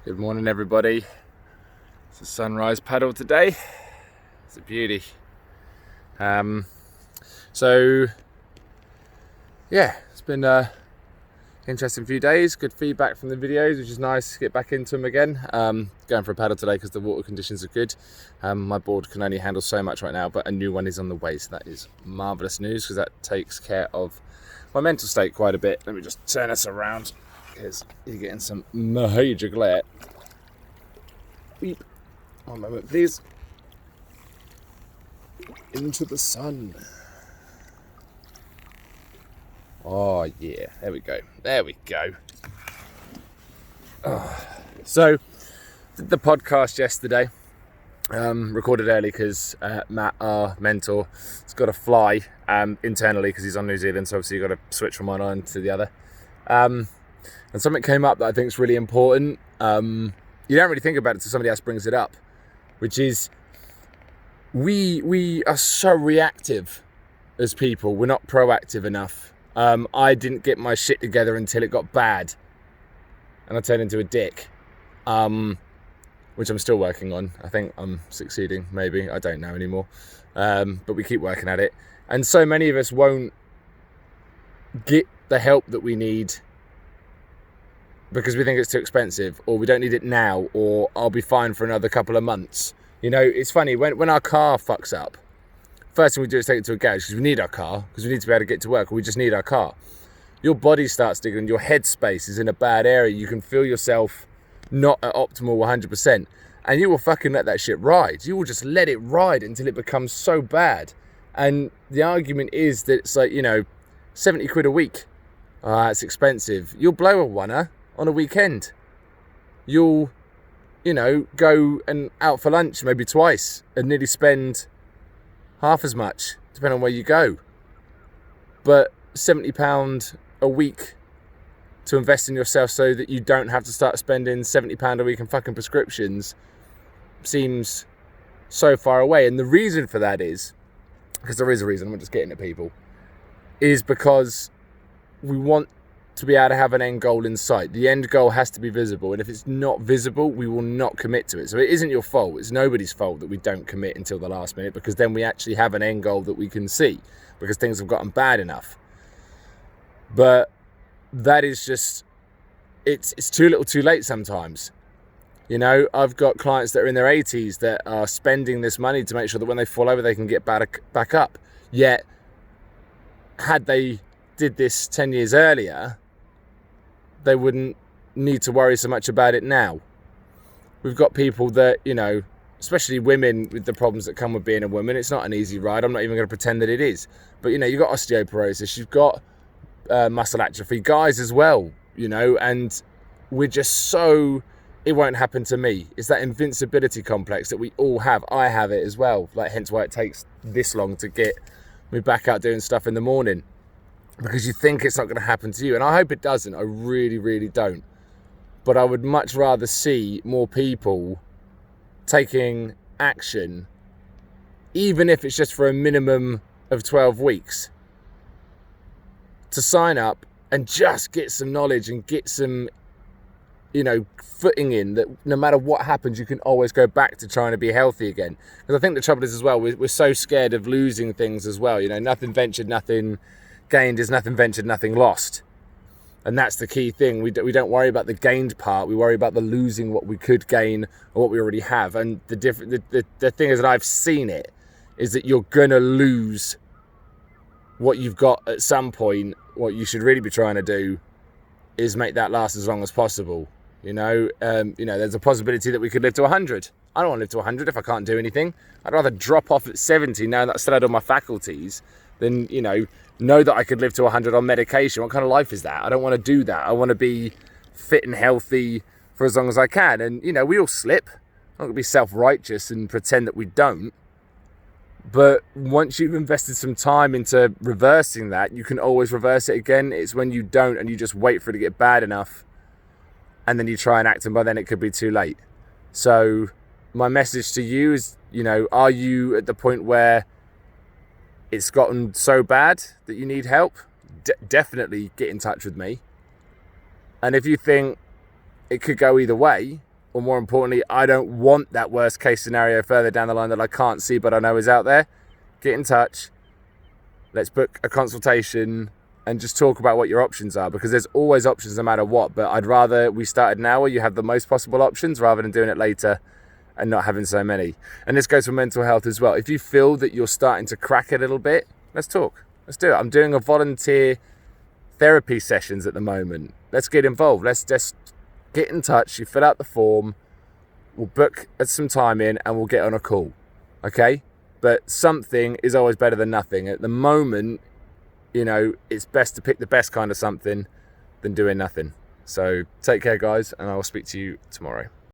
Good morning, everybody. It's a sunrise paddle today. It's a beauty. So yeah, it's been an interesting few days. Good feedback from the videos, which is nice to get back into them again. Going for a paddle today because the water conditions are good. My board can only handle so much right now, but a new one is on the way, so that is marvelous news because that takes care of my mental state quite a bit. Let me just turn this around because you're getting some major glare. Beep. 1 moment, please. Into the sun. Oh yeah, there we go. There we go. So, did the podcast yesterday. Recorded early because Matt, our mentor, has got to fly internally because he's on New Zealand. So obviously you've got to switch from one island to the other. And something came up that I think is really important. You don't really think about it until somebody else brings it up, which is we are so reactive as people. We're not proactive enough. I didn't get my shit together until it got bad, and I turned into a dick, which I'm still working on. I think I'm succeeding, maybe. I don't know anymore. But we keep working at it. And so many of us won't get the help that we need because we think it's too expensive, or we don't need it now, or I'll be fine for another couple of months. You know, it's funny, when our car fucks up, first thing we do is take it to a garage because we need our car, because we need to be able to get to work, or we just need our car. Your body starts digging, your headspace is in a bad area, you can feel yourself not at optimal 100%, and you will fucking let that shit ride. You will just let it ride until it becomes so bad. And the argument is that it's like, 70 quid a week. It's expensive. You'll blow a oneer on a weekend. You'll, go and out for lunch maybe twice and nearly spend half as much, depending on where you go. But £70 a week to invest in yourself so that you don't have to start spending £70 a week on fucking prescriptions seems so far away. And the reason for that is, because there is a reason, I'm just getting at people, is because we want to be able to have an end goal in sight. The end goal has to be visible, and if it's not visible, we will not commit to it. So it isn't your fault, it's nobody's fault that we don't commit until the last minute, because then we actually have an end goal that we can see, because things have gotten bad enough. But that is just, it's too little too late sometimes. I've got clients that are in their 80s that are spending this money to make sure that when they fall over they can get back up. Yet, had they did this 10 years earlier, they wouldn't need to worry so much about it now. We've got people that, especially women with the problems that come with being a woman. It's not an easy ride. I'm not even going to pretend that it is. But, you've got osteoporosis, you've got muscle atrophy, guys as well, and we're just so, it won't happen to me. It's that invincibility complex that we all have. I have it as well. Hence why it takes this long to get me back out doing stuff in the morning. Because you think it's not going to happen to you. And I hope it doesn't. I really, really don't. But I would much rather see more people taking action, even if it's just for a minimum of 12 weeks, to sign up and just get some knowledge and get some, footing in that no matter what happens, you can always go back to trying to be healthy again. Because I think the trouble is as well, we're so scared of losing things as well. Nothing ventured, nothing gained is nothing ventured, nothing lost. And that's the key thing. We don't worry about the gained part. We worry about the losing what we could gain or what we already have. And the thing is that I've seen it is that you're going to lose what you've got at some point. What you should really be trying to do is make that last as long as possible. There's a possibility that we could live to 100. I don't want to live to 100 if I can't do anything. I'd rather drop off at 70 now that I still had all my faculties than, know that I could live to 100 on medication. What kind of life is that? I don't want to do that. I want to be fit and healthy for as long as I can. And, we all slip. I'm not going to be self-righteous and pretend that we don't. But once you've invested some time into reversing that, you can always reverse it again. It's when you don't and you just wait for it to get bad enough and then you try and act, and by then it could be too late. So my message to you is, are you at the point where it's gotten so bad that you need help? Definitely get in touch with me. And if you think it could go either way, or more importantly, I don't want that worst case scenario further down the line that I can't see but I know is out there, get in touch. Let's book a consultation and just talk about what your options are, because there's always options no matter what. But I'd rather we started now where you have the most possible options rather than doing it later and not having so many. And this goes for mental health as well. If you feel that you're starting to crack a little bit, let's talk. Let's do it. I'm doing a volunteer therapy sessions at the moment. Let's get involved. Let's just get in touch. You fill out the form. We'll book some time in and we'll get on a call. Okay? But something is always better than nothing. At the moment, you know, it's best to pick the best kind of something than doing nothing. So take care, guys, and I will speak to you tomorrow.